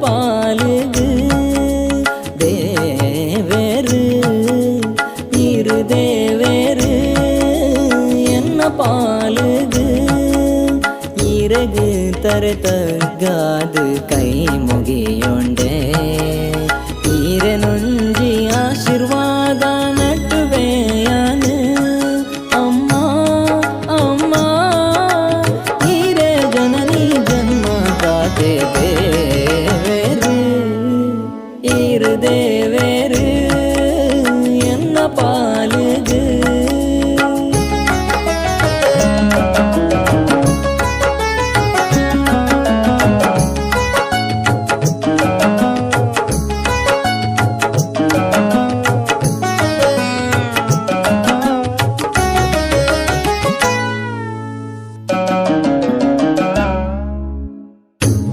பாலுகு தேவேறு இரு தேவேறு என்ன பாலுகு இறகு தரத்தகாது ಕೈ ಮುಗಿಯೊಂಡೆ ಈರೆನುಂಜಿ ಆಶೀರ್ವಾದ ನಟುವೆಯಾನು ಅಮ್ಮ ಅಮ್ಮ ಈರೆ ಜನನಿ ಜನ್ಮ ಕಾತೆ ದೇವೇರು ಇರು ದೇವೇರು ಎನ್ನ ಪಾಲುಗು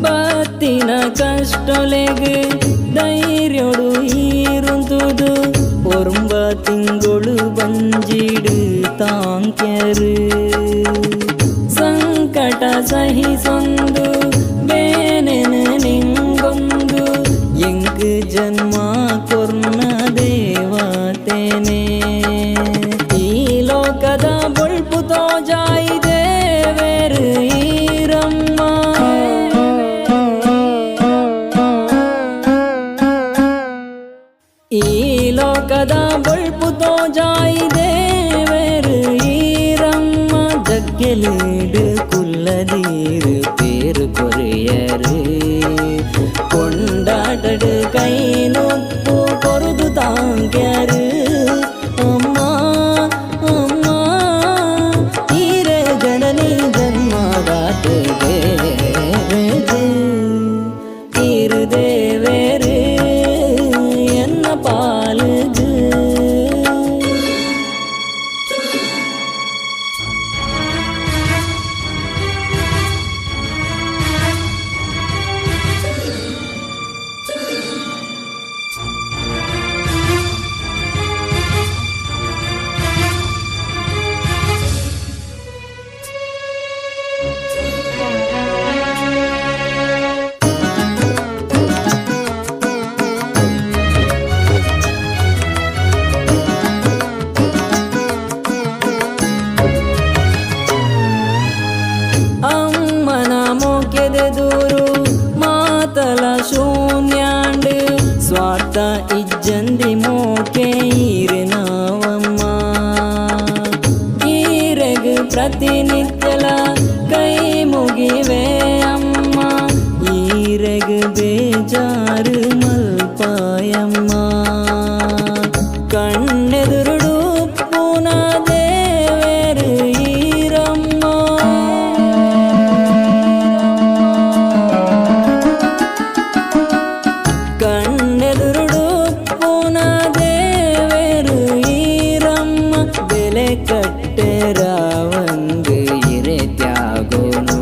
ಬತ್ತಿನ ಕಷ್ಟೊಲೆಗೆ ಧೈರ್ಯೊಡು ಈರುಂತುದು ಪೊರ್ಂಬ ತಿಂಗಳು ಬಂಜಿಡು ತಾಂಕ್ಯರು ಸಂಕಟ ಸಹಿಸೊಂದು ಬೇನೆನ ನಿಂಗೊಂದು ಎಂಗ್ ಜನ್ಮ ಕೊರ್ನ ದೇವತೆನೆ ಈ ಲೋಕದ ಬೊಳ್ಪು ತೋಜಾಯಿ ದೇವೇರು ಈರಮ್ಮ ಈ ಲೋಕದ ಬೊಳ್ಪು ತೋಜಾಯಿ ದೇವೇರು ಈರಮ್ಮ ಜಗ್ಗೆಲೀಡು ಕುಲ್ಲದೀರು ಪೇರು ಕೊರಿಯರು ಕೊಂಡಾಟಡು ಕೈ ನೊಪ್ಪು ಕೊರುದು ತಾಂಕ್ಯರು ಅಮ್ಮ ಅಮ್ಮ ಈರೆ ಜನನಿ ಜನ್ಮದಾತೆ ದೇವೇರು ಇರು ದೇವೇರು ಎನ್ನ ಪಾಲುಗು ಅಮ್ಮನ ಮೊಕೆದೆ ದೂರು ಮಾತಲ ಶೂನ್ಯಾಂಡು ಸ್ವಾರ್ಥ ಇಜ್ಜಂದಿ ಮೋಕೆ ಈರೆ ನಾವಮ್ಮ ಈರೆಗು ಪ್ರತಿನಿತ್ಯಲ ಕೈ ಮುಗಿವೆ ಅಮ್ಮ ಈರೆಗು ಬೇಜಾರು ಮಲ್ಪಾಯಮ್ಮ ಕಣ್ಣೆದುರುಡು ಪುನ ದೇವೇರು ಈರಮ್ಮ ಕಣ್ಣೆದುರುಡು ಪುನ ದೇವೇರು ಈರಮ್ಮ ಬೆಲೆ ಕಟ್ಟೆರ ಒಂದು ಇರೆ ತ್ಯಾಗೋನು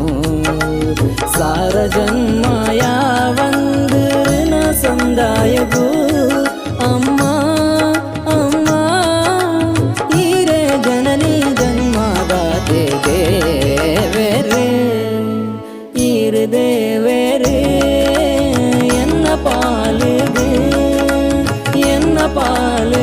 ಸಾರ ಜನ್ಮ ಯಾವಂದು ನ ಸಂದಾಯಗೂ ಅಮ್ಮ ಅಮ್ಮ ಈರೆ ಜನನಿ ಜನ್ಮದಾತೆ ದೇವೇರು ಇರು ದೇವೇರು ಎನ್ನ ಪಾಲುಗು ಎನ್ನ ಪಾಲು